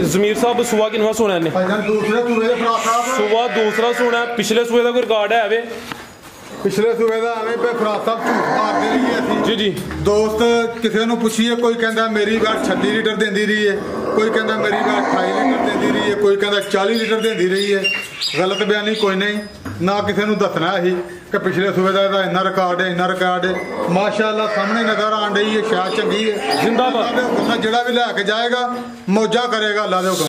जमीर साहब सुबह किनवा सोना है? सुबह दूसरा सोना। पिछले सूबे का कोई रिकॉर्ड है वे? पिछले सूबे का एवं पे फराद साहब झूठ मारते रहिए जी जी। दोस्त किसी को पूछिए, कोई कहता मेरी गाड़ 36 लीटर देती रही है, कोई कहता मेरी गाड़ 28 लीटर देती रही है, कोई कहता 40 लीटर देती रही है। गलत बयानी कोई नहीं, ना किसी को दसना ही कि पिछले सूबे का इन्ना रिकॉर्ड है, इन्ना रिकॉर्ड है। माशाअल्लाह सामने नजर आन रही है, शायद चंगी है। जिंदाबाद। जिहड़ा भी लैके जाएगा मौजा करेगा अल्लाह दे हुक्म।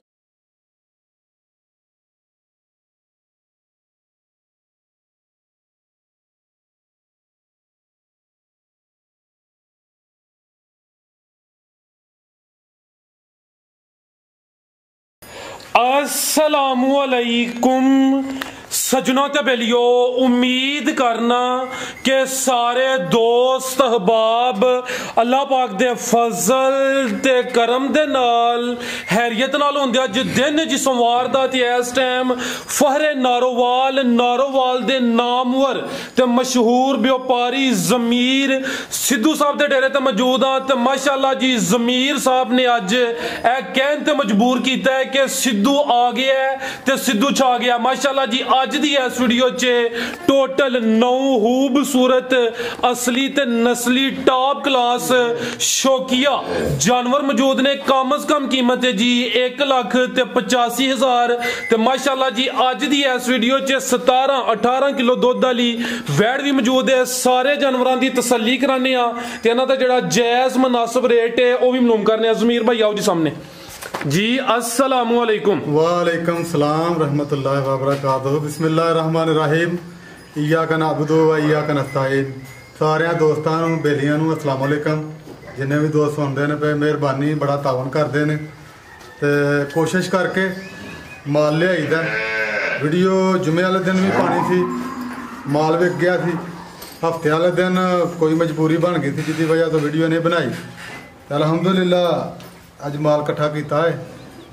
अस्सलामुअलैकुम सजनों ते बेलियो, उम्मीद करना कि सारे दोस्त अहबाब अल्लाह पाक दे फजल ते करम दे नाल हैरियत नाल होंदे। अज दिन जिस सोमवार दा ते इस टाइम फहरे नारोवाल दे नामवर ते मशहूर व्यापारी जमीर सिद्धू साहब दे डेरे ते मौजूद हाँ। ते माशाअल्लाह जी जमीर साहब ने अज ए कहन ते मजबूर किया है कि सिद्धू आ गया है ते सिद्धू छा गया। माशाअल्लाह जी अज दी इस वीडियो च टोटल 9 खूबसूरत असली ते नस्ली टॉप क्लास शौकिया जानवर मौजूद ने। कम अज कम कीमत है जी 1,85,000 ते माशाअल्लाह जी अज दी इस वीडियो च 17-18 किलो दुध वाली वैड़ भी मौजूद है। सारे जानवरों की तसल्ली कराने ते इन्हां दा जिहड़ा जायज मुनासिब रेट है वह भी मालूम करने। जमीर भाई आओ जी सामने जी। अस्सलामुअलैकुम। वालेकुम सलाम रहमतुल्लाहि व बरकातहू। बिस्मिल्लाहिर रहमानिर रहीम। इय्याका नअबुदु व इय्याका नस्तईन। सारे दोस्तों बेलियां नूं अस्सलाम वालेकुम। जिन्ने भी दोस्त सुनते हैं पे मेहरबानी बड़ा तावन करते हैं तो कोशिश करके माल लियाईदा। वीडियो जुमे वाले दिन भी पानी सी, माल विक गया सी। हफ्ते वाले दिन कोई मजबूरी बन गई थी जिसकी वजह तो वीडियो नहीं बनाई। तो अल्हम्दुलिल्लाह अज माल इकट्ठा किया है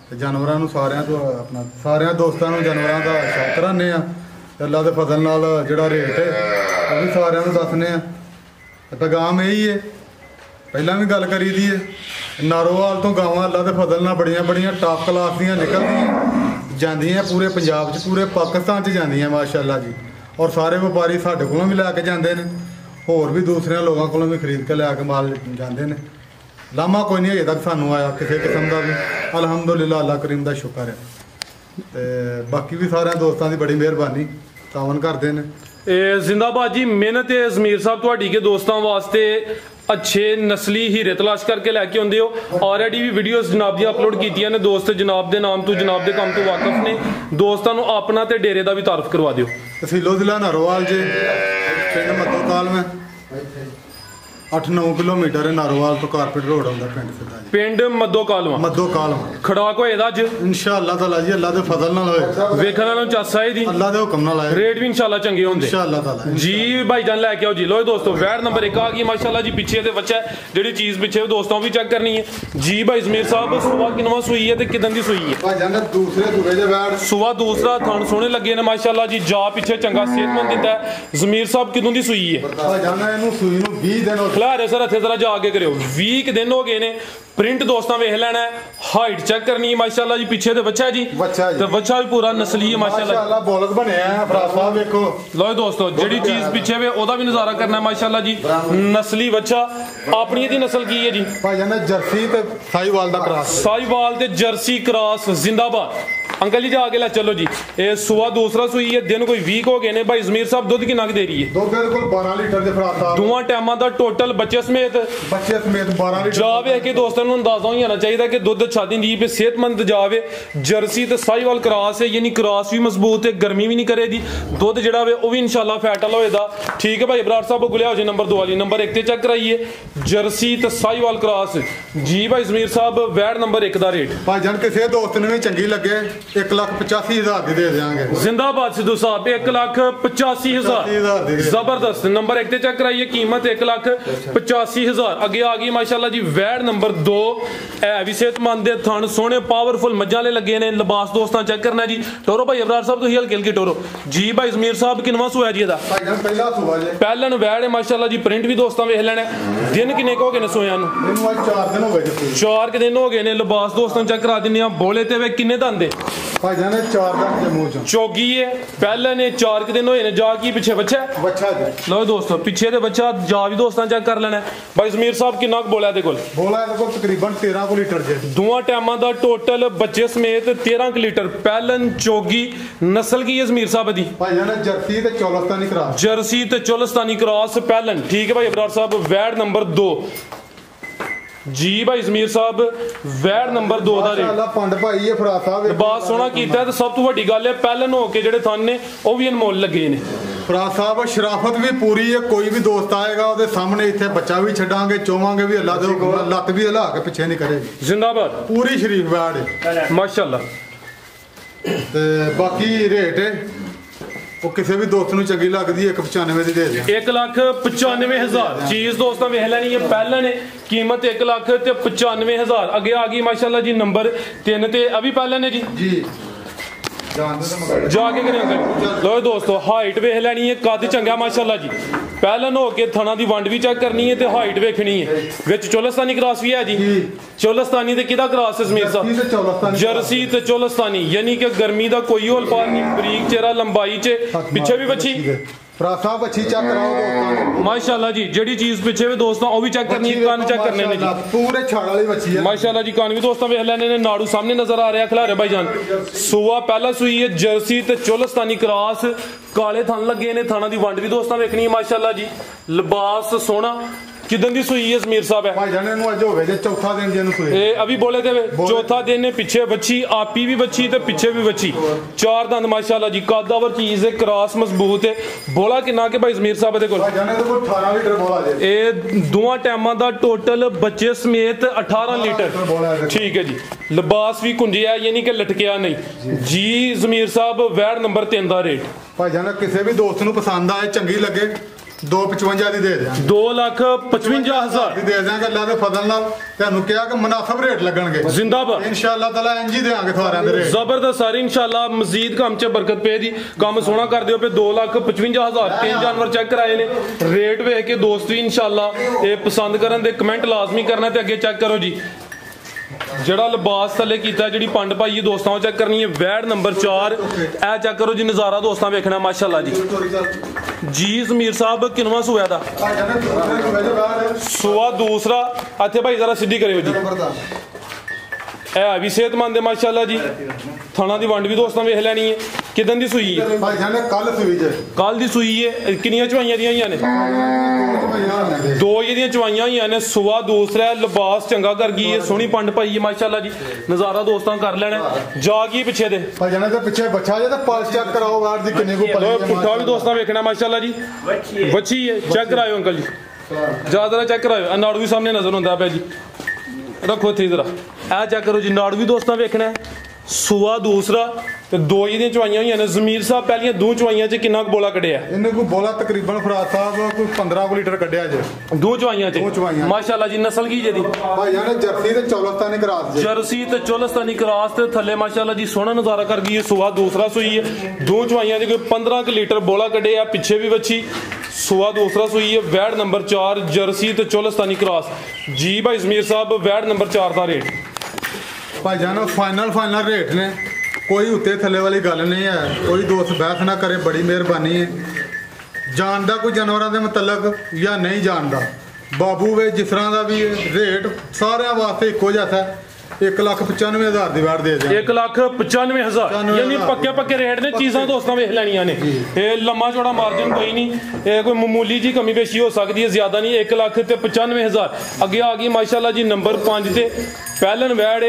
तो जानवरों सारिਆਂ तो अपना सारे दोस्तों जानवरों का शौक कराने। अल्लाह के फजल नाल जिहड़ा रेट है वह भी सारिਆਂ ਨੂੰ दसने। पैगाम यही है, पहला भी गल करी दी है। नारोवाल तो गावां अल्लाह के फजल नाल बड़ियां बड़ियां टॉप क्लास दियां निकलदियां जांदियां पूरे पंजाब च पूरे पाकिस्तान च जांदियां माशाअल्लाह जी। और सारे व्यापारी साडे कोलों भी लैके जांदे ने, होर भी दूसरे लोगों कोलों भी खरीद के लैके माल जांदे ने। लामा कोई नहीं अजे तक सानू आया किसी किस्म का भी। अल्हम्दुलिल्लाह अल्लाह करीम का शुक्र है। तो बाकी भी सारे दोस्तों की बड़ी मेहरबानी तावन करते हैं। जिंदाबाद जी। मेहनत है जमीर साहब तुहाडी के दोस्तों वास्ते अच्छे नस्ली हीरे तलाश करके लैके आउंदे हो। ऑलरेडी भी वीडियोस जनाब दी अपलोड कीतियां ने। दोस्त जनाब दे नाम तो जनाब दे काम तो वाकफ ने। दोस्तों को अपना ते डेरे का भी तारफ करवा दियो। तहसीलो जिला नारोवाल जे पिंड मद्दोकाल में 8-9 किलोमीटर है नारोवाल तो कारपेट रोड आउंदा पिंड सीधा जी। पिंड मद्दोकाल खड़ाक होएदा अज इंशाअल्लाह ताला जी। अल्लाह दे फजल नाल होएगा। वेखण वालों चासा है दी अल्लाह दे हुक्म नाल आए। रेट भी इंशाअल्लाह चंगे होंदे इंशाअल्लाह ताला जी। भाईजान लेके आओ जी। लो दोस्तों वैड़ नंबर 1 आ गई माशाअल्लाह जी। पीछे ते बच्चा जेडी चीज पीछे दोस्तों भी चेक करनी है जी। भाई जमीर साहब सुबह किनवा सुई है ते किदन दी सुई है? भाईजान दूसरे सूबे दे वैड़ सुबह दूसरा थन सोहने लगे ने माशाअल्लाह जी। जा पीछे चंगा सेहतमंद दिता है। जमीर साहब किदों दी सुई है? भाईजान इहनू सुई नू 20 दिन हो खिला रहे सर हथे जरा जाके करो। 20 दिन हो गए ने। प्रिंट दोस्तों वेख लेना है, हाइट चेक करनी है माशाअल्लाह जी। पीछे ते बच्चा जी, ते बच्चा भी पूरा नस्ली है माशाअल्लाह। बोलक बने हैं फराज साहब देखो। लो दोस्तों जेडी चीज पीछे वे ओदा भी नजारा करना है माशाअल्लाह जी। नस्ली बच्चा अपनी दी नस्ल की है जी? भाईजान जर्सी ते साहिवाल दा क्रॉस। साहिवाल ते जर्सी क्रॉस जिंदाबाद। अंकल जी आगे ला चलो जी। ये सुबह दूसरा सुई है। दिन कोई वीक हो गए ने। भाई जमीर साहब दुध कितना दे रही है? दुध बिल्कुल 12 लीटर दे फराज साहब। दोवां टाइमां दा टोटल बच्चे समेत 12 लीटर जावे के दोस्तों को अंदाजा हो जाना चाहिए कि दुध अच्छा दी पे सेहतमंद जावे। जर्सी ते साहिवाल क्रॉस है, यानी क्रॉस भी मजबूत है, गर्मी भी नहीं करेगी। दुध जिहड़ा वे वो भी इंशाल्लाह फैट वाला होएगा। ठीक है भाई बराड़ साहब गुलिया हो जाए। नंबर 2 वाली नंबर 1 ते चेक कराइए। जर्सी ते साहिवाल क्रॉस जी। भाई जमीर साहब वैड़ नंबर 1 दा रेट? भाईजान किसी दोस्त ने भी चंगी लगे 1,85,000 ਦੀ ਦੇ ਦਿਆਂਗੇ। जिंदाबाद सिद्धू साहब 1,85,000 जबरदस्त। नंबर 1 ਤੇ ਚੈੱਕ ਕਰਾਈਏ कीमत 1,85,000। ਅੱਗੇ ਆ ਗਈ ਮਾਸ਼ਾਅੱਲਾ ਜੀ ਵੈੜ ਨੰਬਰ 2। ਇਹ ਵੀ ਸਿਹਤਮੰਦ ਦੇ ਥਣ ਸੋਹਣੇ ਪਾਵਰਫੁਲ ਮੱਝਾਂ ਵਾਲੇ ਲੱਗੇ ਨੇ। ਲਿਬਾਸ ਦੋਸਤਾਂ ਚੈੱਕ ਕਰਨਾ ਜੀ। ਟੋਰੋ ਭਾਈ ਅਬਰਾਰ ਸਾਹਿਬ ਤੁਸੀਂ ਹਲਕੀ ਹਲਕੀ ਟੋਰੋ ਜੀ। ਭਾਈ ਜ਼ਮੀਰ ਸਾਹਿਬ ਕਿੰਨਵਾਂ ਸੂਆ ਜੀ ਇਹਦਾ? ਪਹਿਲਾ ਸੂਆ ਜੀ। ਪਹਿਲਨ ਵੈੜ ਹੈ ਮਾਸ਼ਾਅੱਲਾ ਜੀ। ਪ੍ਰਿੰਟ ਵੀ ਦੋਸਤਾਂ ਵੇਖ ਲੈਣਾ। ਦਿਨ ਕਿੰਨੇ ਕੁ ਹੋ ਗਏ ਨੇ ਸੋਇਆਂ ਨੂੰ? ਇਹਨੂੰ ਅੱਜ 4 ਦਿਨ ਹੋ ਗਏ ਜੀ। 4 ਦਿਨ ਹੋ ਗਏ ਨੇ। ਲਿਬਾਸ ਦੋਸਤਾਂ ਚੈੱਕ ਕਰਾ ਦਿੰਦੇ ਆ। ਬੋਲੇ ਤੇ ਵੇ ਕਿੰਨੇ ਦੰਦੇ? ਭਾਈ ਜਾਨ 4 ਦਿਨ ਦੇ ਮੂੰਹ ਚੋਂ ਚੋਗੀ ਹੈ। ਪਹਿਲਾਂ ਨੇ 4 ਦਿਨ ਹੋਏ ਨੇ। ਜਾ ਕੀ ਪਿੱਛੇ ਬੱਚਾ ਜੀ। ਲਓ ਦੋਸਤੋ ਪਿੱਛੇ ਤੇ ਬੱਚਾ ਜਾ ਵੀ ਦੋਸਤਾਂ ਚੈੱਕ ਕਰ ਲੈਣਾ। ਭਾਈ ਜ਼ਮੀਰ ਸਾਹਿਬ ਕਿੰਨਾ ਕੁ ਬੋਲਿਆ ਇਹਦੇ ਕੋਲ? ਬੋਲਾ ਇਹਦੇ ਕੋਲ ਤਕਰੀਬਨ 13 ਕੁ ਲੀਟਰ ਜੇ। ਦੋਵਾਂ ਟਾਈਮਾਂ ਦਾ ਟੋਟਲ ਬੱਚੇ ਸਮੇਤ 13 ਕੁ ਲੀਟਰ। ਪਹਿਲਨ ਚੋਗੀ ਨਸਲ ਕੀ ਹੈ ਜ਼ਮੀਰ ਸਾਹਿਬ ਦੀ? ਭਾਈ ਜਾਨ ਜਰਸੀ ਤੇ ਚੌਲਸਤਾਨੀ ਕਰਾਸ। ਜਰਸੀ ਤੇ ਚੌਲਸਤਾਨੀ ਕਰਾਸ ਪਹਿਲਨ। ਠੀਕ ਹੈ ਭਾਈ ਅਬਰਾਰ ਸਾਹਿਬ ਵੈੜ ਨੰਬਰ 2 ਜੀ। ਭਾਈ ਜ਼ਮੀਰ ਸਾਹਿਬ ਵੈੜ ਨੰਬਰ 2 ਦਾ ਰੇਟ ਪੰਡ ਭਾਈ ਇਹ ਫਰਾਦ ਸਾਹਿਬ ਬਾਤ ਸੋਹਣਾ ਕੀਤਾ। ਤੇ ਸਭ ਤੋਂ ਵੱਡੀ ਗੱਲ ਹੈ ਪਹਿਲਨ ਹੋ ਕੇ ਜਿਹੜੇ ਥਣ ਨੇ ਉਹ ਵੀ ਅਨਮੋਲ ਲੱਗੇ ਨੇ। ਫਰਾਦ ਸਾਹਿਬ ਸ਼ਰਾਫਤ ਵੀ ਪੂਰੀ ਹੈ। ਕੋਈ ਵੀ ਦੋਸਤ ਆਏਗਾ ਉਹਦੇ ਸਾਹਮਣੇ ਇੱਥੇ ਬੱਚਾ ਵੀ ਛੱਡਾਂਗੇ, ਚੋਵਾਂਗੇ ਵੀ ਅੱਲਾ ਦੇ ਹੁਕਮ ਨਾਲ, ਲੱਤ ਵੀ ਹਿਲਾ ਕੇ ਪਿੱਛੇ ਨਹੀਂ ਕਰੇਗੀ। ਜ਼ਿੰਦਾਬਾਦ। ਪੂਰੀ ਸ਼ਰੀਫ ਵੈੜ ਹੈ ਮਾਸ਼ਾਅੱਲਾ। ਤੇ ਬਾਕੀ ਰੇਟ ਉਹ ਕਿਸੇ ਵੀ ਦੋਸਤ ਨੂੰ ਚੰਗੀ ਲੱਗਦੀ 1,95 ਦੀ ਦੇ ਦਿਆਂ। 1,95,000 ਚੀਜ਼ ਦੋਸਤਾਂ ਵੇਖ ਲੈਣੀ ਹੈ। ਪਹਿਲਾਂ ਨੇ कीमत 1,95,000। ਅੱਗੇ ਆ ਗਈ ਮਾਸ਼ਾਅੱਲਾ ਜੀ ਨੰਬਰ 3 ਤੇ ਅਭੀ ਪਹਿਲਾਂ ਨੇ ਜੀ ਜਾ ਕੇ ਕਰੇ ਅੰਕਲ। ਲੋ ਦੋਸਤੋ ਹਾਈਟ ਵੇਖ ਲੈਣੀ ਹੈ। ਕੱਦ ਚੰਗਾ ਮਾਸ਼ਾਅੱਲਾ ਜੀ। ਪਹਿਲਾਂ ਹੋ ਕੇ ਥਣਾ ਦੀ ਵੰਡ ਵੀ ਚੈੱਕ ਕਰਨੀ ਹੈ ਤੇ ਹਾਈਟ ਵੇਖਣੀ ਹੈ। ਵਿੱਚ ਚੋਲਸਤਾਨੀ ਕ੍ਰਾਸ ਵੀ ਹੈ ਜੀ। ਚੋਲਸਤਾਨੀ ਤੇ ਕਿਹਦਾ ਕ੍ਰਾਸ ਹੈ ਜ਼ਮੀਰ ਸਾਹਿਬ? ਜਰਸੀ ਤੇ ਚੋਲਸਤਾਨੀ ਯਾਨੀ ਕਿ ਗਰਮੀ ਦਾ ਕੋਈ ਹੋਲ ਪਾਰ ਨਹੀਂ। ਬਰੀਕ ਚਿਹਰਾ ਲੰਬਾਈ ਚ ਪਿੱਛੇ ਵੀ ਬੱਚੀ ਫਰਾਸਾ ਬੱਚੀ ਚੈੱਕ ਕਰਾਓ ਦੋਸਤਾਂ ਮਾਸ਼ਾਅੱਲਾ ਜੀ। ਜਿਹੜੀ ਚੀਜ਼ ਪਿੱਛੇ ਵੀ ਦੋਸਤਾਂ ਉਹ ਵੀ ਚੈੱਕ ਕਰਨੀ ਹੈ। ਕੰਨ ਚੈੱਕ ਕਰਨੇ ਨੇ ਜੀ। ਪੂਰੇ ਛਾੜ ਵਾਲੀ ਬੱਚੀ ਹੈ ਮਾਸ਼ਾਅੱਲਾ ਜੀ। ਕੰਨ ਵੀ ਦੋਸਤਾਂ ਵੇਖ ਲੈਣੇ ਨੇ। ਨਾੜੂ ਸਾਹਮਣੇ ਨਜ਼ਰ ਆ ਰਿਹਾ ਖਿਲਾਰੇ ਭਾਈ ਜਾਨ। ਸੂਆ ਪਹਿਲਾ ਸੂਈ ਹੈ ਜਰਸੀ ਤੇ ਚੋਲਸਤਾਨੀ ਕ੍ਰਾਸ। ਕਾਲੇ ਥਣ ਲੱਗੇ ਨੇ। ਥਾਣਾ ਦੀ ਵੰਡ ਵੀ ਦੋਸਤਾਂ ਵੇਖਣੀ ਹੈ ਮਾਸ਼ਾਅੱਲਾ ਜੀ। ਲਿਬਾਸ ਸੋਹਣਾ। ਕਿਦਨ ਦੀ ਸੂਈ ਹੈ ਜ਼ਮੀਰ ਸਾਹਿਬ? ਹੈ ਭਾਈ ਜਾਨ ਨੂੰ ਅੱਜ ਹੋ ਗਿਆ ਜੇ ਚੌਥਾ ਦਿਨ ਜਿਹਨੂੰ ਸੂਈ। ਇਹ ਅਭੀ ਬੋਲੇ ਤੇ ਚੌਥਾ ਦਿਨ ਨੇ। ਪਿੱਛੇ ਬੱਚੀ ਆਪੀ ਵੀ ਬੱਚੀ ਤੇ ਪਿੱਛੇ ਵੀ ਬੱਚੀ। 4 ਦੰਦ ਮਾਸ਼ਾਅੱਲਾ ਜੀ। ਕਾਦਾਵਰ ਚੀਜ਼ ਹੈ। ਕ੍ਰਾਸ ਮਜ਼ਬੂਤ ਹੈ। ਬੋਲਾ ਕਿੰਨਾ ਕਿ ਭਾਈ ਜ਼ਮੀਰ ਸਾਹਿਬ ਦੇ ਕੋਲ? ਭਾਈ ਜਾਨ ਇਹਦੇ ਕੋਲ 18 ਲੀਟਰ ਬੋਲਾ ਜੇ। ਇਹ ਦੋਵਾਂ ਟਾਈਮਾਂ ਦਾ ਟੋਟਲ ਬੱਚੇ ਸਮੇਤ 18 ਲੀਟਰ। ਠੀਕ ਹੈ ਜੀ। ਲਿਬਾਸ ਵੀ ਕੁੰਜਿਆ ਯਾਨੀ ਕਿ ਲਟਕਿਆ ਨਹੀਂ ਜੀ। ਜ਼ਮੀਰ ਸਾਹਿਬ ਵੈੜ ਨੰਬਰ 3 ਦਾ ਰੇਟ ਭਾਈ ਜਾਨ ਕਿਸੇ ਵੀ ਦੋਸਤ ਨੂੰ ਪਸੰਦ ਆਏ ਚੰਗੀ ਲੱਗੇ 2,55 ਦੀ ਦੇ ਦਿਆਂ। 2,55,000 ਦੀ ਦੇ ਦਿਆਂਗੇ। ਅੱਲਾ ਦੇ ਫਜ਼ਲ ਨਾਲ ਤੁਹਾਨੂੰ ਕਿਹਾ ਕਿ ਮੁਨਾਸਬ ਰੇਟ ਲੱਗਣਗੇ। ਜ਼ਿੰਦਾਬਾਦ। ਇਨਸ਼ਾਅੱਲਾ ਤਾਲਾ ਇੰਜ ਹੀ ਦੇਾਂਗੇ ਤੁਹਾਰਿਆਂ ਦੇ ਰੇਟ। ਜ਼ਬਰਦਸਤ ਸਾਰੀ ਇਨਸ਼ਾਅੱਲਾ ਮਜ਼ੀਦ ਕੰਮ 'ਚ ਬਰਕਤ ਪਏ ਦੀ। ਕੰਮ ਸੋਹਣਾ ਕਰ ਦਿਓ ਪਏ। 2,55,000 3 ਜਾਨਵਰ ਚੈੱਕ ਕਰਾਏ ਨੇ। ਰੇਟ ਵੇਖ ਕੇ ਦੋਸਤ ਵੀ ਇਨਸ਼ਾਅੱਲਾ ਇਹ ਪਸੰਦ ਕਰਨ ਦੇ ਕਮੈਂਟ ਲਾਜ਼ਮੀ ਕਰਨਾ ਤੇ ਅੱਗੇ ਚੈੱਕ ਕਰੋ ਜੀ। ਜਿਹੜਾ ਲਿਬਾਸ ਥੱਲੇ ਕੀਤਾ ਜਿਹੜੀ ਪੰਡ ਪਾਈ ਦੋਸਤਾਂ ਉਹ ਚੈੱਕ ਕਰਨੀ ਹੈ। ਵੈੜ ਨੰਬਰ 4 ਇਹ ਚੈੱਕ ਕਰੋ ਜੀ। ਨਜ਼ਾਰਾ ਦੋਸਤਾਂ ਵੇਖਣਾ ਮਾਸ਼ਾਅੱਲਾ ਜੀ। ਜੀ ਜ਼ਮੀਰ ਸਾਹਿਬ ਕਿੰਨਵਾਂ ਸੂਆ ਦਾ? ਸੂਆ ਦੂਸਰਾ। ਇੱਥੇ ਭਾਈ ਜ਼ਰਾ ਸਿੱਧੀ ਕਰਿਓ ਜੀ। ਇਹ ਵੀ ਸਿਹਤਮੰਦ ਹੈ ਮਾਸ਼ਾਅੱਲਾ ਜੀ। ਥਣਾ ਦੀ ਵੰਡ ਵੀ ਦੋਸਤਾਂ ਵੇਖ ਲੈਣੀ ਹੈ। ਕਿਦਨ ਦੀ ਸੂਈ ਹੈ? ਭਾਈ ਜਾਨ ਕੱਲ ਸੂਈ ਜੇ। ਕੱਲ ਦੀ ਸੂਈ ਹੈ। ਕਿੰਨੀਆਂ ਚਵਾਈਆਂ ਦੀਆਂ ਹੋਈਆਂ ਨੇ? 2 ਇਹਦੀਆਂ ਚਵਾਈਆਂ ਹੋਈਆਂ ਨੇ। ਸੂਆ ਦੂਸਰਾ। ਲਿਬਾਸ ਚੰਗਾ ਕਰ ਗਈ ਹੈ। ਸੋਹਣੀ ਪੰਡ ਪਾਈ ਹੈ ਮਾਸ਼ਾਅੱਲਾ ਜੀ। ਨਜ਼ਾਰਾ ਦੋਸਤਾਂ ਕਰ ਲੈਣਾ। ਜਾ ਗਈ ਪਿੱਛੇ ਦੇ ਭਾਈ ਜਾਨ ਦੇ ਪਿੱਛੇ ਬੱਚਾ ਜੇ ਤਾਂ ਪਲਸ ਚੈੱਕ ਕਰਾਓ ਵੈੜ ਦੀ ਕਿੰਨੇ ਕੋ ਪਲੀ ਹੈ। ਪੁੱਠਾ ਵੀ ਦੋਸਤਾਂ ਵੇਖਣਾ ਮਾਸ਼ਾਅੱਲਾ ਜੀ। ਬੱਚੀ ਹੈ। ਚੈੱਕ ਕਰਾਇਓ ਅੰਕਲ ਜੀ। ਜ਼ਿਆਦਾ ਚੈੱਕ ਕਰਾਇਓ। ਨਾੜੂ ਵੀ ਸਾਹਮਣੇ ਨਜ਼ਰ ਹੁੰਦਾ ਪਿਆ ਜੀ। ਰੱਖੋ ਇੱਥੇ ਜ਼ਰਾ। ਇਹ ਚੈੱਕ ਕਰੋ ਜੀ। ਨਾੜੂ ਵੀ ਦੋਸਤਾਂ ਵੇਖਣਾ। ਸੂਆ ਦੂਸਰਾ ਤੇ 2 ਇਹਦੀਆਂ ਚਵਾਈਆਂ ਹੋਈਆਂ ਨੇ। ਜ਼ਮੀਰ ਸਾਹਿਬ ਪਹਿਲੀਆਂ 2 ਚਵਾਈਆਂ 'ਚ ਕਿੰਨਾ ਕੁ ਬੋਲਾ ਕੱਢਿਆ? ਇਹਨੇ ਕੋਈ ਬੋਲਾ ਤਕਰੀਬਨ ਫਰਾਦ ਸਾਹਿਬ ਕੋਈ 15 ਕੁ ਲੀਟਰ ਕੱਢਿਆ ਜੇ। 2 ਚਵਾਈਆਂ 'ਚ ਮਾਸ਼ਾਅੱਲਾ ਜੀ। ਨਸਲ ਕੀ ਜਿਹਦੀ? ਭਾਈ ਜਾਨ ਜਰਸੀ ਤੇ ਚੌਲਸਤਾਨੀ ਕਰਾਸ ਜੇ। ਜਰਸੀ ਤੇ ਚੌਲਸਤਾਨੀ ਕਰਾਸ ਤੇ ਥੱਲੇ ਮਾਸ਼ਾਅੱਲਾ ਜੀ ਸੋਹਣਾ ਨਜ਼ਾਰਾ ਕਰ ਗਈ ਹੈ। ਸੂਆ ਦੂਸਰਾ ਸੂਈ ਹੈ। 2 ਚਵਾਈਆਂ 'ਚ ਕੋਈ 15 ਕੁ ਲੀਟਰ ਬੋਲਾ ਕੱਢਿਆ। ਪਿੱਛੇ ਵੀ ਬੱਚੀ। ਸੂਆ ਦੂਸਰਾ ਸੂਈ ਹੈ। ਵੈੜ ਨੰਬਰ 4 ਜਰਸੀ ਤੇ ਚੌਲਸਤਾਨੀ ਕਰਾਸ ਜੀ। ਭਾਈ ਜ਼ਮੀਰ ਸਾਹਿਬ ਵੈੜ ਨੰਬਰ 4 ਦਾ ਰੇਟ ਭਾਈ ਜਾਨ ਫਾਈਨਲ ਰੇਟ ਨੇ। ਕੋਈ ਉੱਤੇ ਥੱਲੇ ਵਾਲੀ ਗੱਲ ਨਹੀਂ ਹੈ। ਕੋਈ ਦੋਸਤ ਬਹਿਸ ਨਾ ਕਰੇ। ਬੜੀ ਮਿਹਰਬਾਨੀ ਹੈ। ਜਾਣਦਾ ਕੋਈ ਜਾਨਵਰਾਂ ਦੇ ਮੁਤਲਕ ਜਾਂ ਨਹੀਂ ਜਾਣਦਾ ਬਾਬੂ ਵੇ ਜਿਸ ਤਰ੍ਹਾਂ ਦਾ ਵੀ ਰੇਟ ਸਾਰਿਆਂ ਵਾਸਤੇ ਇੱਕੋ ਜਿਹਾ ਹੈ। 1,95,000 ਦੀ ਵਾਰ ਦੇ ਦਿਆਂ। 1,95,000 ਯਾਨੀ ਪੱਕੇ ਰੇਟ ਨੇ। ਚੀਜ਼ਾਂ ਦੋਸਤਾਂ ਵੇਖ ਲੈਣੀਆਂ ਨੇ। ਇਹ ਲੰਮਾ ਚੌੜਾ ਮਾਰਜਨ ਕੋਈ ਨਹੀਂ। ਇਹ ਕੋਈ ਮਾਮੂਲੀ ਜੀ ਕਮੀ ਪੇਸ਼ੀ ਹੋ ਸਕਦੀ ਹੈ। ਜ਼ਿਆਦਾ ਨਹੀਂ। 1,95,000। ਅੱਗੇ ਆ ਗਈ ਮਾਸ਼ਾਅੱਲਾ ਜੀ ਨੰਬਰ 5 ਤੇ ਪਹਿਲਨ ਵੈੜ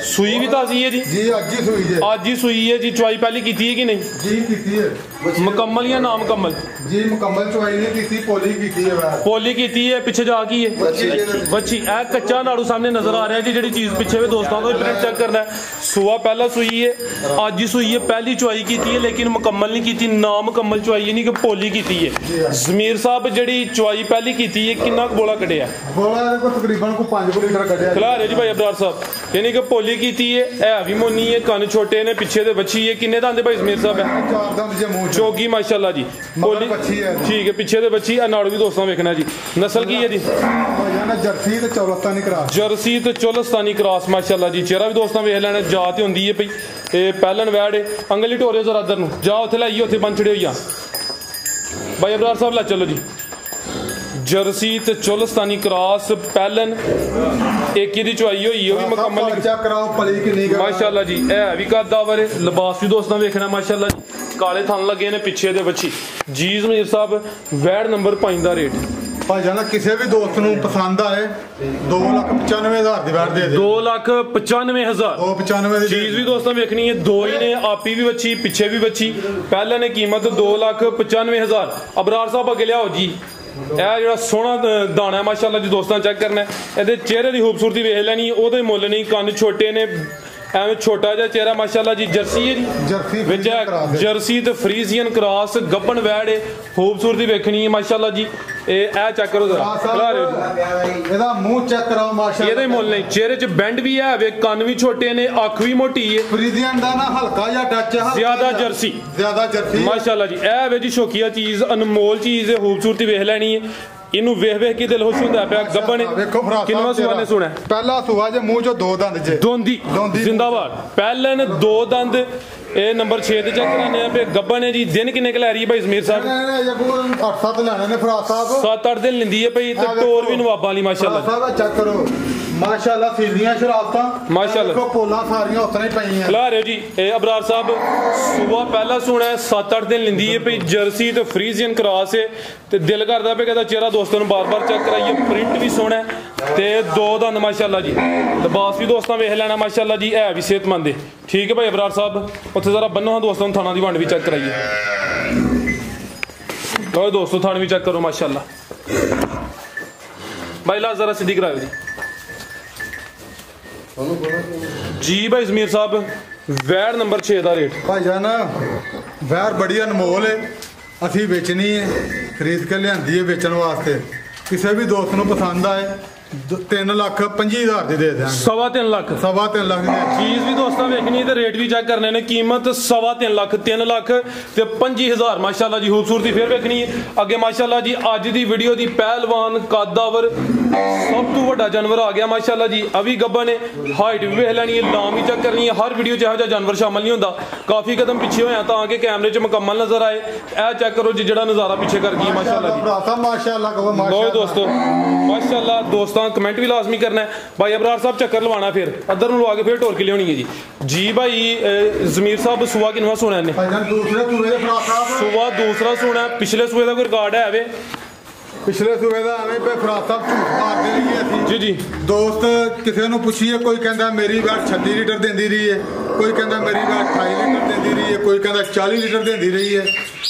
ਸੂਈ ਵੀ ਤਾਜ਼ੀ ਹੈ ਜੀ ਜੀ ਅੱਜ ਹੀ ਸੂਈ ਜੇ ਅੱਜ ਹੀ ਸੂਈ ਹੈ ਜੀ ਚੁਆਈ ਪਹਿਲੀ ਕੀਤੀ ਹੈ ਕਿ ਨਹੀਂ ਜੀ ਕੀਤੀ ਹੈ ਮੁਕੰਮਲ ਜਾਂ ਨਾ ਮੁਕੰਮਲ ਜੀ ਮੁਕੰਮਲ ਚੁਆਈ ਨਹੀਂ ਕੀਤੀ ਪੋਲੀ ਕੀਤੀ ਹੈ ਵੈਰ ਪੋਲੀ ਕੀਤੀ ਹੈ ਪਿੱਛੇ ਜਾ ਕੀ ਹੈ ਬੱਚੀ ਇਹ ਕੱਚਾ ਨਾੜੂ ਸਾਹਮਣੇ ਨਜ਼ਰ ਆ ਰਿਹਾ ਜੀ ਜਿਹੜੀ ਚੀਜ਼ ਪਿੱਛੇ ਵੀ ਦੋਸਤਾਂ ਤੋਂ ਪ੍ਰਿੰਟ ਚੈੱਕ ਕਰਨਾ ਹੈ ਸੂਆ ਪਹਿਲਾ ਸੂਈ ਹੈ ਅੱਜ ਹੀ ਸੂਈ ਹੈ ਪਹਿਲੀ ਚੁਆਈ ਕੀਤੀ ਹੈ ਲੇਕਿਨ ਮੁਕੰਮਲ ਨਹੀਂ ਕੀਤੀ ਨਾ ਮੁਕੰਮਲ ਚੁਆਈ ਨਹੀਂ ਕਿ ਪੋਲੀ ਕੀਤੀ ਹੈ ਜ਼ਮੀਰ ਸਾਹਿਬ ਜਿਹੜੀ ਚੁਆਈ ਪਹਿਲੀ ਕੀਤੀ ਹੈ ਕਿੰਨਾ ਕੁ ਬੋਲਾ ਕੱਢਿਆ ਬੋਲਾ ਇਹਦੇ ਕੋਲ ਤਕਰੀਬਨ ਕੋ 5 ਲੀਟਰ ਕੱਢਿਆ ਖਿਲਾ ਰਹੇ ਜੀ ਭਾਈ ਅਬਰਾਰ ਸਾਹਿਬ ਯਾਨੀ ਕਿ ਪੋਲੀ ਕੀਤੀ ਹੈ ਇਹ ਵੀ ਮੋਨੀ ਹੈ ਕੰਨ ਛੋਟੇ ਨੇ ਪਿੱਛੇ ਦੇ ਬੱਚੀ ਹੈ ਕਿੰਨੇ ਦੰਦ ਭਾਈ ਜ਼ਮੀਰ ਸਾਹਿਬ ਹੈ 4 ਦੰਦ ਜੇ ਮੂੰਹ ਚੋਗੀ ਮਾਸ਼ਾਅੱਲਾ ਜੀ ਪੋਲੀ ਠੀਕ ਹੈ ਪਿੱਛੇ ਦੇ ਬੱਚੀ ਆ ਨਾੜੂ ਵੀ ਦੋਸਤਾਂ ਵੇਖਣਾ ਜੀ ਨਸਲ ਕੀ ਹੈ ਜੀ ਜਰਸੀ ਤੇ ਚੌਲਸਤਾਨੀ ਕਰਾਸ ਜਰਸੀ ਤੇ ਚੌਲਸਤਾਨੀ ਕਰਾਸ ਮਾਸ਼ਾਅੱਲਾ ਜੀ ਚਿਹਰਾ ਵੀ ਦੋਸਤਾਂ ਵੇਖ ਲੈਣਾ ਜਾਤ ਹੁੰਦੀ ਹੈ ਭਈ ਇਹ ਪਹਿਲਨ ਵੈੜ ਅੰਗਲੀ ਢੋਰੇ ਜ਼ਰਾ ਇੱਧਰ ਨੂੰ ਜਾ ਉੱਥੇ ਲਾਈਏ ਉੱਥੇ ਬੰਚੜੇ ਹੋਈ ਆ ਭਾਈ ਅਬਰਾਰ ਸਾਹਿਬ ਲੈ ਚਲੋ ਜੀ ਜਰਸੀ ਤੇ ਚੌਲਸਤਾਨੀ ਕਰਾਸ ਪਹਿਲਨ ਇੱਕ ਇਹਦੀ ਚੁਆਈ ਹੋਈ ਉਹ ਵੀ ਮੁਕੰਮਲ ਚੈੱਕ ਕਰਾਓ ਪਲੀ ਕਿੰਨੀ ਗਾ ਮਾਸ਼ਾਅੱਲਾ ਜੀ ਇਹ ਵੀ ਕਾਦਾਵਰ ਲਿਬਾਸ ਵੀ ਦੋਸਤਾਂ ਵੇਖਣਾ ਮਾਸ਼ਾਅੱਲਾ ਜੀ ਕਾਲੇ ਥਣ ਲੱਗੇ ਨੇ ਪਿੱਛੇ ਦੇ ਬੱਚੀ ਜੀ ਜ਼ਮੀਰ ਸਾਹਿਬ ਵੈੜ ਨੰਬਰ 5 ਦਾ ਰੇਟ ਭਾਈਜਾਨ ਕਿਸੇ ਵੀ ਦੋਸਤ ਨੂੰ ਪਸੰਦ ਆਏ 2,95,000 ਦੀ ਵੈਟ ਦੇ ਦੇ 2,95,000 2,95 ਦੀ ਚੀਜ਼ ਵੀ ਦੋਸਤਾਂ ਵੇਖਣੀ ਹੈ ਦੋ ਹੀ ਨੇ ਆਪੀ ਵੀ ਬੱਚੀ ਪਿੱਛੇ ਵੀ ਬੱਚੀ ਪਹਿਲਾਂ ਨੇ ਕੀਮਤ 2,95,000 ਅਬਰਾਰ ਸਾਹਿਬ ਅੱਗੇ ਲਿਆਓ ਜੀ ਇਹ ਜਿਹੜਾ ਸੋਹਣਾ ਦਾਣਾ ਹੈ ਮਾਸ਼ਾਅੱਲਾ ਜੀ ਦੋਸਤਾਂ ਚੈੱਕ ਕਰਨਾ ਇਹਦੇ ਚਿਹਰੇ ਦੀ ਖੂਬਸੂਰਤੀ ਵੇਖ ਲੈਣੀ ਉਹਦੇ ਮੁੱਲ ਨਹੀਂ ਕੰਨ ਛੋਟੇ ਨੇ ਐਵੇਂ ਛੋਟਾ ਜਿਹਾ ਚਿਹਰਾ ਮਾਸ਼ਾਅੱਲਾ ਜੀ ਜਰਸੀ ਹੈ ਜੀ ਵਿੱਚ ਜਰਸੀ ਤੇ ਫਰੀਜ਼ੀਅਨ ਕ੍ਰਾਸ ਗੱਬਣ ਵੈੜ ਹੈ ਖੂਬਸੂਰਤੀ ਵੇਖਣੀ ਹੈ ਮਾਸ਼ਾਅੱਲਾ ਜੀ ਇਹ ਚੈੱਕ ਕਰੋ ਜ਼ਰਾ ਖਲਾ ਰਹੇ ਹੋ ਇਹਦਾ ਮੂੰਹ ਚੈੱਕ ਕਰਾਓ ਮਾਸ਼ਾਅੱਲਾ ਇਹਦੇ ਮੁੱਲ ਨਹੀਂ ਚਿਹਰੇ 'ਚ ਬੈਂਡ ਵੀ ਹੈ ਵੇ ਕੰਨ ਵੀ ਛੋਟੇ ਨੇ ਅੱਖ ਵੀ ਮੋਟੀ ਹੈ ਫਰੀਜ਼ੀਅਨ ਦਾ ਨਾ ਹਲਕਾ ਜਿਹਾ ਟੱਚ ਹੈ ਜ਼ਿਆਦਾ ਜਰਸੀ ਮਾਸ਼ਾਅੱਲਾ ਜੀ ਇਹ ਵੇ ਜੀ ਸ਼ੌਕੀਆ ਚੀਜ਼ ਅਨਮੋਲ ਚੀਜ਼ ਹੈ ਖੂਬਸੂਰਤੀ ਵੇਖ ਲੈਣੀ ਹੈ ਇਹਨੂੰ ਵੇਖ ਵੇਖ ਕੇ ਦਿਲ ਖੁਸ਼ ਹੁੰਦਾ ਪਿਆ ਗੱਬਣ ਵੇਖੋ ਫਰਾਸਾ ਕਿੰਨਾ ਸੂਆ ਨੇ ਸੁਣਿਆ ਪਹਿਲਾ ਸੂਆ ਜੇ ਮੂੰਹ 'ਚੋਂ 2 ਦੰਦ ਜੇ ਦੋਂਦੀ ਜ਼ਿੰਦਾਬਾਦ ਪਹਿਲਨ 2 ਦੰਦ ਇਹ ਨੰਬਰ 6 ਤੇ ਚੈੱਕ ਕਰਾਨੇ ਆ ਫੇ ਗੱਬਣ ਨੇ ਜੀ ਦਿਨ ਕਿੰਨੇ ਕ ਲੈ ਰਹੀ ਹੈ ਭਾਈ ਜ਼ਮੀਰ ਸਾਹਿਬ 8-7 ਲੈਣੇ ਨੇ ਫਰਾਸ ਸਾਹਿਬ 7-8 ਦਿਨ ਲੈਂਦੀ ਹੈ ਭਾਈ ਤੇ ਟੋਰ ਵੀ ਨਵਾਬਾਂ ਵਾਲੀ ਮਾਸ਼ਾਅੱਲਾ ਸਾਹਿਬ ਚੈੱਕ ਕਰੋ ਮਾਸ਼ਾਅੱਲਾ ਸੀਲੀਆਂ ਸ਼ਰਾਬਤਾਂ ਮਾਸ਼ਾਅੱਲਾ ਦੇਖੋ ਪੋਲਾਂ ਸਾਰੀਆਂ ਉਤਨੇ ਪਈਆਂ ਖਲਾ ਰਹੇ ਜੀ ਇਹ ਅਬਰਾਰ ਸਾਹਿਬ ਸੂਆ ਪਹਿਲਾ ਸੁਣਾ 7-8 ਦਿਨ ਲੈਂਦੀ ਹੈ ਭਾਈ ਜਰਸੀ ਤੇ ਫਰੀਜ਼ੀਅਨ ਕ੍ਰਾਸ ਹੈ ਤੇ ਦਿਲ ਕਰਦਾ ਪਿਆ ਕਿ ਚਿਹਰਾ ਦੋਸਤਾਂ ਨੂੰ ਬਾਰ-ਬਾਰ ਚੈੱਕ ਕਰਾਈਏ ਪ੍ਰਿੰਟ ਵੀ ਸੋਹਣਾ ਤੇ 2 ਦੰਦ ਮਾਸ਼ਾਅੱਲਾ ਜੀ ਲਿਬਾਸ ਵੀ ਦੋਸਤਾਂ ਵੇਖ ਲੈਣਾ ਮਾਸ਼ਾਅੱਲਾ ਜੀ ਇਹ ਵੀ ਸਿਹਤਮੰਦ ਹੈ ਠੀਕ ਹੈ ਭਾਈ ਅਬਰਾਰ ਸਾਹਿਬ ਉੱਥੇ ਜ਼ਰਾ ਬੰਨੋ ਦੋਸਤਾਂ ਨੂੰ ਥਾਣਾ ਦੀ ਵੰਡ ਵੀ ਚੈੱਕ ਕਰਾਈਏ ਲਓ ਦੋਸਤੋ ਥਾਣ ਵੀ ਚੈੱਕ ਕਰੋ ਮਾਸ਼ਾਅੱਲਾ ਭਾਈ ਲਾ ਜ਼ਰਾ ਸਿੱਧੀ ਕਰਾਓ ਜੀ ਭਾਈ ਜ਼ਮੀਰ ਸਾਹਿਬ ਵੈੜ ਨੰਬਰ 6 ਦਾ ਰੇਟ ਭਾਈਜਾਨ ਵੈੜ ਬੜੀ ਅਨਮੋਲ ਹੈ ਅਸੀਂ ਵੇਚਣੀ ਹੈ ਖਰੀਦ ਕੇ ਲਿਆਂਦੀ ਹੈ ਵੇਚਣ ਵਾਸਤੇ ਕਿਸੇ ਵੀ ਦੋਸਤ ਨੂੰ ਪਸੰਦ ਆਏ 3,25,000 ਦੀ ਦੇ ਦਿਆਂਗੇ 3.5 ਲੱਖ 3.5 ਲੱਖ ਦੀ ਚੀਜ਼ ਵੀ ਦੋਸਤਾਂ ਵੇਖਣੀ ਤੇ ਰੇਟ ਵੀ ਚੈੱਕ ਕਰਨੇ ਨੇ ਕੀਮਤ 3.5 ਲੱਖ 3 ਲੱਖ ਤੇ 25,000 ਮਾਸ਼ਾਅੱਲਾ ਜੀ ਖੂਬਸੂਰਤੀ ਫੇਰ ਵੇਖਣੀ ਹੈ ਅੱਗੇ ਮਾਸ਼ਾਅੱਲਾ ਜੀ ਅੱਜ ਦੀ ਵੀਡੀਓ ਦੀ ਪਹਿਲਵਾਨ ਕਾਦਾਵਰ ਸਭ ਤੋਂ ਵੱਡਾ ਜਾਨਵਰ ਆ ਗਿਆ ਮਾਸ਼ਾਅੱਲਾ ਜੀ ਅਵੀ ਗੱਬਾ ਨੇ ਹਾਈਟ ਵੀ ਵੇਖ ਲੈਣੀ ਹੈ ਨਾਮ ਵੀ ਚੈੱਕ ਕਰਨੀ ਹੈ ਹਰ ਵੀਡੀਓ 'ਚ ਇਹੋ ਜਿਹਾ ਜਾਨਵਰ ਸ਼ਾਮਲ ਨਹੀਂ ਹੁੰਦਾ ਕਾਫੀ ਕਦਮ ਪਿੱਛੇ ਹੋਇਆ ਤਾਂ ਕਿ ਕੈਮਰੇ 'ਚ ਮੁਕੰਮਲ ਨਜ਼ਰ ਆਏ ਇਹ ਚੈੱਕ ਕਰੋ ਜੀ ਜਿਹੜਾ ਨਜ਼ਾਰਾ ਪਿੱਛੇ ਕਰ ਗਈ ਮਾਸ਼ਾਅੱਲਾ ਜੀ ਮਾਸ਼ਾਅੱਲਾ ਕਹੋ ਮਾਸ਼ਾਅੱਲਾ ਦੋਸਤੋ ਮਾਸ਼ਾਅੱਲਾ ਦੋਸਤਾਂ ਕਮੈਂਟ ਵੀ ਲਾਜ਼ਮੀ ਕਰਨਾ ਹੈ ਭਾਈ ਅਬਰਾਰ ਸਾਹਿਬ ਚੱਕਰ ਲਵਾਣਾ ਫਿਰ ਅੱਧਰ ਨੂੰ ਲਵਾ ਕੇ ਫਿਰ ਢੋਰ ਕੇ ਲਿਆਉਣੀ ਹੈ ਜੀ ਭਾਈ ਜ਼ਮੀਰ ਸਾਹਿਬ ਸੁਆ ਕਿੰਨਵਾ ਸੁਣਿਆ ਨੇ ਸੁਆ ਦੂਸਰਾ ਸੁਣਾ ਪਿਛਲੇ ਸੂਏ ਦਾ ਕੋਈ ਰਿਕਾਰਡ ਹੈ ਵੇ ਪਿਛਲੇ ਸੂਬੇ ਦਾ ਐਵੇਂ ਪੇ ਫਰਾਸ ਸਾਹਿਬ ਝੂਠ ਮਾਰਦੇ ਰਹੀਏ ਅਸੀਂ ਜੀ ਦੋਸਤ ਕਿਸੇ ਨੂੰ ਪੁੱਛੀਏ ਕੋਈ ਕਹਿੰਦਾ ਮੇਰੀ ਵੈਟ 26 ਲੀਟਰ ਦਿੰਦੀ ਰਹੀ ਹੈ ਕੋਈ ਕਹਿੰਦਾ ਮੇਰੀ ਵੈਟ 28 ਲੀਟਰ ਦਿੰਦੀ ਰਹੀ ਹੈ ਕੋਈ ਕਹਿੰਦਾ 40 ਲੀਟਰ ਦਿੰਦੀ ਰਹੀ ਹੈ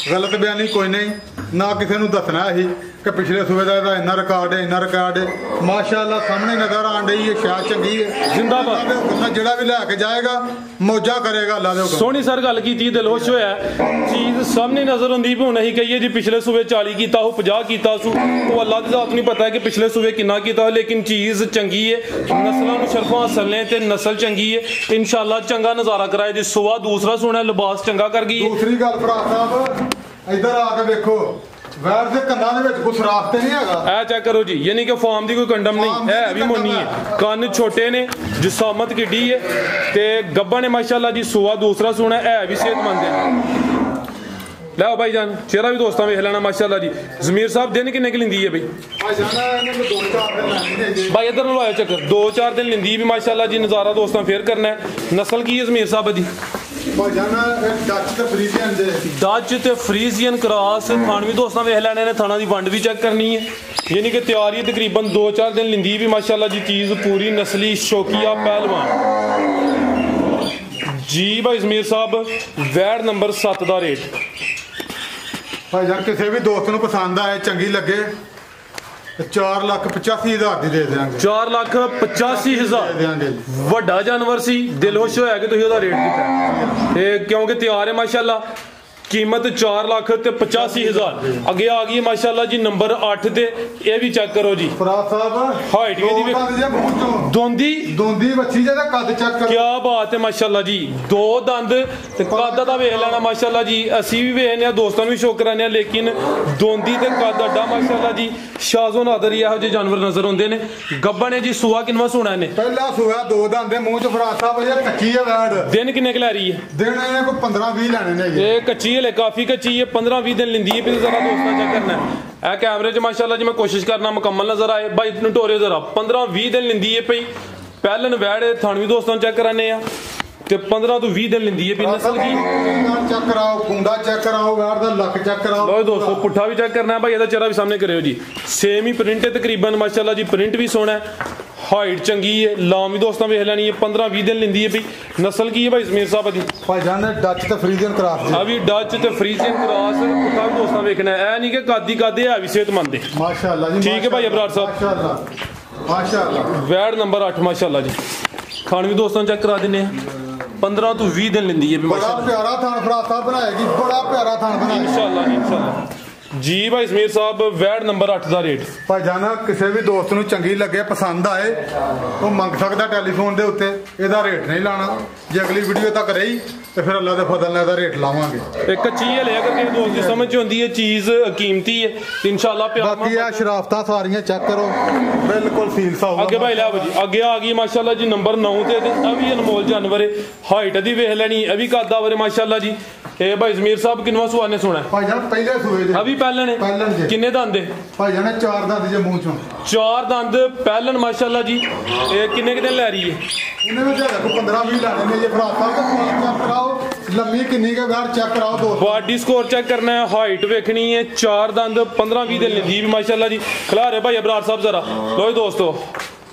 ਗਲਤ ਬਿਆਨੀ ਕੋਈ ਨਹੀਂ ਨਾ ਕਿਸੇ ਨੂੰ ਦੱਸਣਾ ਅਸੀਂ ਕਿ ਪਿਛਲੇ ਸੂਬੇ ਦਾ ਇਹਦਾ ਇੰਨਾ ਰਿਕਾਰਡ ਹੈ ਮਾਸ਼ਾਅੱਲਾ ਸਾਹਮਣੇ ਨਜ਼ਰ ਆਣ ਰਹੀ ਹੈ ਸ਼ਾਇਦ ਚੰਗੀ ਹੈ ਜ਼ਿੰਦਾਬਾਦ ਜਿਹੜਾ ਵੀ ਲੈ ਕੇ ਜਾਏਗਾ ਮੌਜਾ ਕਰੇਗਾ ਅੱਲਾ ਦੇ ਹੁਕਮ ਸੋਹਣੀ ਸਰ ਗੱਲ ਕੀਤੀ ਦਿਲ ਖੁਸ਼ ਹੋਇਆ ਚੀਜ਼ ਸਾਹਮਣੇ ਨਜ਼ਰ ਆਉਂਦੀ ਵੀ ਹੁਣ ਅਸੀਂ ਕਹੀਏ ਜੀ ਪਿਛਲੇ ਸੂਬੇ 40 ਕੀਤਾ ਉਹ 50 ਕੀਤਾ ਸੂ ਉਹ ਅੱਲਾ ਦੀ ਜ਼ਾਤ ਨੂੰ ਪਤਾ ਹੈ ਕਿ ਪਿਛਲੇ ਸੂਬੇ ਕਿੰਨਾ ਕੀਤਾ ਲੇਕਿਨ ਚੀਜ਼ ਚੰਗੀ ਹੈ ਨਸਲਾਂ ਨੂੰ ਸ਼ਰਫਾਂ ਹਾਸਲ ਨੇ ਤੇ ਨਸਲ ਚੰਗੀ ਹੈ ਇਨਸ਼ਾਅੱਲਾ ਚੰਗਾ ਨਜ਼ਾਰਾ ਕਰਾਏ ਜੀ ਸੁਆ ਦੂਸਰਾ ਸੋਹਣਾ ਲਿਬਾਸ ਚੰਗਾ ਕਰ ਗਈ ਦੂਸਰੀ ਗੱਲ ਭਰਾ ਸਾਹਿਬ ਇੱਧਰ ਆ ਕੇ ਵੇਖੋ ਵੈਰ ਦੇ ਕੰਨਾਂ ਦੇ ਵਿੱਚ ਕੋਈ ਸਰਾਖ ਤੇ ਨਹੀਂ ਹੈਗਾ ਇਹ ਚੈੱਕ ਕਰੋ ਜੀ ਯਾਨੀ ਕਿ ਫਾਰਮ ਦੀ ਕੋਈ ਕੰਡਮ ਨਹੀਂ ਹੈ ਵੀ ਮੋਨੀ ਹੈ ਕੰਨ ਛੋਟੇ ਨੇ ਜਿਸਾਮਤ ਕਿੱਡੀ ਹੈ ਤੇ ਗੱਬਾ ਨੇ ਮਾਸ਼ਾਅੱਲਾ ਜੀ ਸੁਆ ਦੂਸਰਾ ਸੋਹਣਾ ਹੈ ਵੀ ਸਿਹਤਮੰਦ ਹੈ ਲੈ ਭਾਈ ਜਾਨ ਚਿਹਰਾ ਵੀ ਦੋਸਤਾਂ ਵੇਖ ਲੈਣਾ ਮਾਸ਼ਾਅੱਲਾ ਜੀ ਜ਼ਮੀਰ ਸਾਹਿਬ ਦਿਨ ਕਿੰਨੇ ਕਿ ਲੈਂਦੀ ਹੈ ਬਈ ਭਾਈ ਇੱਧਰ ਨੂੰ ਆਇਓ ਚੱਕਰ 2-4 ਦਿਨ ਲੈਂਦੀ ਵੀ ਮਾਸ਼ਾਅੱਲਾ ਜੀ ਨਜ਼ਾਰਾ ਦੋਸਤਾਂ ਫੇਰ ਕਰਨਾ ਨਸਲ ਕੀ ਹੈ ਜ਼ਮੀਰ ਸਾਹਿਬ ਦੀ ਡੱਚ ਤੇ ਫਰੀਜ਼ੀਅਨ ਕ੍ਰਾਸ ਥਾਣ ਵੀ ਦੋਸਤਾਂ ਵੇਖ ਲੈਣੇ ਨੇ ਥਾਣਾ ਦੀ ਵੰਡ ਵੀ ਚੈੱਕ ਕਰਨੀ ਹੈ यानी कि तैयारी तकरीबन 2-4 दिन लिंदी भी माशाल्लाह जी चीज़ पूरी नस्ली शौकिया पहलवान जी। भाई जमीर साहब वैड नंबर 7 का रेट भाई जान किसी भी दोस्त को पसंद आए चंगी लगे 4,85,000 ਦੀ ਦੇ ਦੇਵਾਂਗੇ। 4,85,000 ਵੱਡਾ ਜਾਨਵਰ ਸੀ, ਦਿਲ ਖੁਸ਼ ਹੋਇਆ ਕਿ ਤੁਸੀਂ ਉਹਦਾ ਰੇਟ ਕੀਤਾ ਤੇ ਕਿਉਂਕਿ ਤਿਆਰ ਹੈ ਮਾਸ਼ਾਅੱਲਾ। कीमत 4,85,000 अगे आ गई माशाल्लाह जी नंबर 8 ते ये भी चेक करो जी हाइट दोंदी बच्ची जेदा कद चेक करो क्या बात है माशाल्लाह जी। 2 दंद ते कद दा वेख लेना माशाल्लाह जी। असी भी वेखने दोस्तां नूं शौक कराने लेकिन दोंदी ते कद अड्डा माशाल्लाह जी। शाजो नादर इहो जे जानवर नजर आउंदे ने। गब्बा ने जी सुआ किनवा सोना ने पहला सुआ 2 दंद दे मूंह च फराद साहब ये कच्ची है वैड। दिन किन्ने क लै रही है? दिन इन्हें कोई 15-20 लेने ने ये कच्ची है काफी कच्ची है 15-20 दिन लिंदी है। जरा दोस्तों चेक करना है कैमरे च माशाल्लाह जी मैं कोशिश करना मुकम्मल नजर आए भाई नटोरे जरा 15-20 दिन लिंदी है पई पहलन वैड थान भी दोस्तों चेक कराने ते 15 तो 20 दिन लिंदी है नस्ल की चेक कराओ कुंडा चेक कराओ वैड दा लक चेक कराओ। लो दोस्तों पुट्ठा भी चेक करना है भाई ਇਹਦਾ चेहरा भी सामने करियो जी। सेम ही प्रिंट है तकरीबन माशाल्लाह जी प्रिंट भी सोना है हाइट चंगी है लाम भी दोस्तों वेख लेनी है 15-20 दिन लिंदी है भाई। नस्ल की है भाई जमीर साहब दी भाईजान डच ते फ्रीजियन क्रॉस अभी डच ते फ्रीजियन क्रॉस पुट्ठा भी दोस्तों वेखना है नहीं कि कादी कादे है भी सेहतमंद है माशाल्लाह जी। ठीक है भाई अबरार साहब माशाल्लाह वैड नंबर 8 माशाल्लाह जी। खान भी दोस्तों चेक करा देने 15 तो 20 दिन लिंदी है बड़ा प्यारा थान फराद साहब बनाएगी बड़ा प्यारा थान बनाएगी इंशाल्लाह इंशाल्लाह जी। भाई जमीर साहब वैड नंबर 8 का रेट भाईजान किसी भी दोस्त ਨੂੰ ਚੰਗੀ ਲੱਗੇ ਪਸੰਦ ਆਏ ਉਹ ਮੰਗ ਸਕਦਾ ਟੈਲੀਫੋਨ ਦੇ ਉੱਤੇ। ਇਹਦਾ ਰੇਟ ਨਹੀਂ ਲਾਣਾ ਜੇ ਅਗਲੀ ਵੀਡੀਓ ਤੱਕ ਰਹੀ ਤੇ ਫਿਰ ਅੱਲਾ ਦੇ ਫਜ਼ਲ ਨਾਲ ਇਹਦਾ ਰੇਟ ਲਾਵਾਂਗੇ। ਇੱਕ ਕੱਚੀ ਹੈ ਲੈ ਕਰਕੇ ਦੋਸਤ ਦੀ ਸਮਝ ਚ ਹੁੰਦੀ ਹੈ ਚੀਜ਼ ਕੀਮਤੀ ਹੈ ਇਨਸ਼ਾਅੱਲਾ ਪਿਆਰ ਬਾਕੀ ਆ ਸ਼ਰਾਫਤਾਂ ਸਾਰੀਆਂ ਚੈੱਕ ਕਰੋ ਬਿਲਕੁਲ ਸੀਲ ਸਾਊ। ਅੱਗੇ ਭਾਈ ਲੈ ਜੀ ਅੱਗੇ ਆ ਗਈ ਮਾਸ਼ਾਅੱਲਾ ਜੀ ਨੰਬਰ 9 ਤੇ ਇਹ ਵੀ ਅਨਮੋਲ ਜਾਨਵਰ ਹੈ ਹਾਈਟ ਦੀ ਵੇਖ ਲੈਣੀ ਇਹ ਵੀ ਕੱਦ ਆਵਰੇ ਮਾਸ਼ਾਅੱਲਾ ਜੀ। ਇਹ ਭਾਈ ਜ਼ਮੀਰ ਸਾਹਿਬ ਕਿੰਨਵਾ ਸੁਆ ਨੇ ਸੁਣਾ ਭਾਈਜਾਨ ਪਹਿਲੇ ਸੂਏ ਦੇ ਅਭੀ ਪਹਿਲਣ ਹੈ ਕਿੰਨੇ ਦੰਦ ਹੈ ਭਾਈਜਾਨ 4 ਦੰਦ ਜੇ ਮੂੰਹ ਚੋਂ 4 ਦੰਦ ਪਹਿਲਣ ਮਾਸ਼ਾਅੱਲਾ ਜੀ। ਇਹ ਕਿੰਨੇ ਦਿਨ ਲੈ ਰਹੀ ਹੈ ਇਹਨੇ ਵਿੱਚ ਦੇਖੋ 15-20 ਲੈਣੇ ਨੇ ਜੇ ਫਰਾਦ ਸਾਹਿਬ ਦਾ ਚੈੱਕ ਕਰਾਓ लम्मी किन्नी के वैड चेक कराओ दोस्त बॉडी स्कोर चेक करना है हाइट वेखनी है 4 दंद 15-20 दिन लिंदी भी माशाल्लाह जी। खिला रहे भाई अबरार साहब जरा लो दोस्तों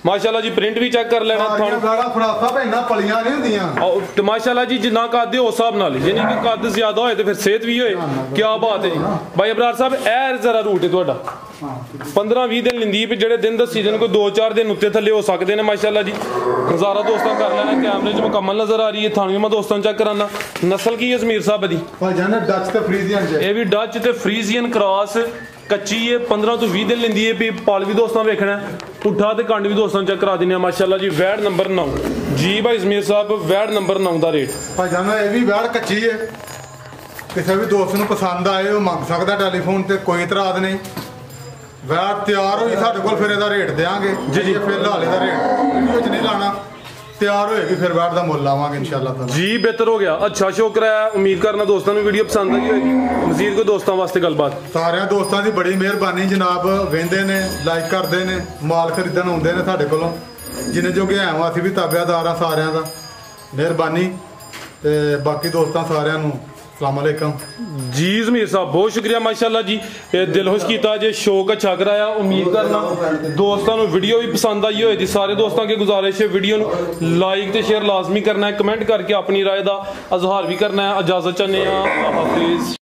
माशाल्लाह जी प्रिंट भी चेक कर लेना थान गाड़ा फराद साहब इन्ना पलियां नहीं हुंदियां तो माशाल्लाह जी जिन्ना कद उस हिसाब नाल यानी कि कद ज्यादा होए तो फिर सेहत भी होए क्या बात है जी। भाई अबरार साहब ए जरा रूट है तुहाडा 15-20 दिन लिंदी पे जेडे दिन दसी दिन कोई 2-4 दिन उत्ते थल्ले हो सकते हैं माशाल्लाह जी। नज़ारा दोस्तों कर लेना कैमरे च मुकम्मल नजर आ रही है थान भी मैं दोस्तों चेक कराना। नस्ल की है जमीर साहब दी भाईजान डच ते फ्रीजियन ये भी डच ते फ्रीजियन क्रॉस कच्ची है 15 तो 20 दिन लिंदी है पाल भी दोस्तों वेखना पुट्ठा ते कंड भी दोस्तों चेक करा देने माशाल्लाह जी। वैड नंबर 9 जी भाई जमीर साहब वैड नंबर 9 का रेट भाईजान ये भी वैड कच्ची है किसी भी दोस्त को पसंद आए वो मंग सकता टेलीफोन ते कोई इतराज नहीं। वैड तैयार होई साडे कोल फिर ਇਹਦਾ रेट देंगे जी जी फिर हाले ਦਾ रेट वीडियो च नहीं लाना तैयार होएगी फिर वैड ਦਾ ਮੁੱਲ ਲਾਵਾਂਗੇ इंशाल्लाह ताला जी। बेहतर हो गया अच्छा शुक्र है उम्मीद करना दोस्तों ਨੂੰ वीडियो पसंद आई होगी मजीद कोई दोस्तों वास्ते गलबात ਸਾਰਿਆਂ ਦੋਸਤਾਂ ਦੀ ਬੜੀ ਮਿਹਰਬਾਨੀ ਜਨਾਬ ਵੇਂਦੇ ਨੇ ਲਾਈਕ ਕਰਦੇ ਨੇ ਮਾਲ ਖਰੀਦਣ ਆਉਂਦੇ ਨੇ ਸਾਡੇ ਕੋਲੋਂ ਜਿੰਨੇ ਜੋਗੇ ਆਵਾਂ ਅਸੀਂ ਵੀ ਤਾਬਿਆਦਾਰ ਆ ਸਾਰਿਆਂ ਦਾ ਮਿਹਰਬਾਨੀ ਤੇ ਬਾਕੀ ਦੋਸਤਾਂ ਸਾਰਿਆਂ ਨੂੰ अस्सलामुअलैकुम जी। जमीर साहब बहुत शुक्रिया माशाल्लाह जी दिल खुश किया जे शौक अच्छा कराया। उम्मीद करना दोस्तों को वीडियो भी पसंद आई होगी। सारे दोस्तों की गुजारिश है वीडियो लाइक ते शेयर लाजमी करना है कमेंट करके अपनी राय का इजहार भी करना है। इजाजत चाहते हैं हाफिज।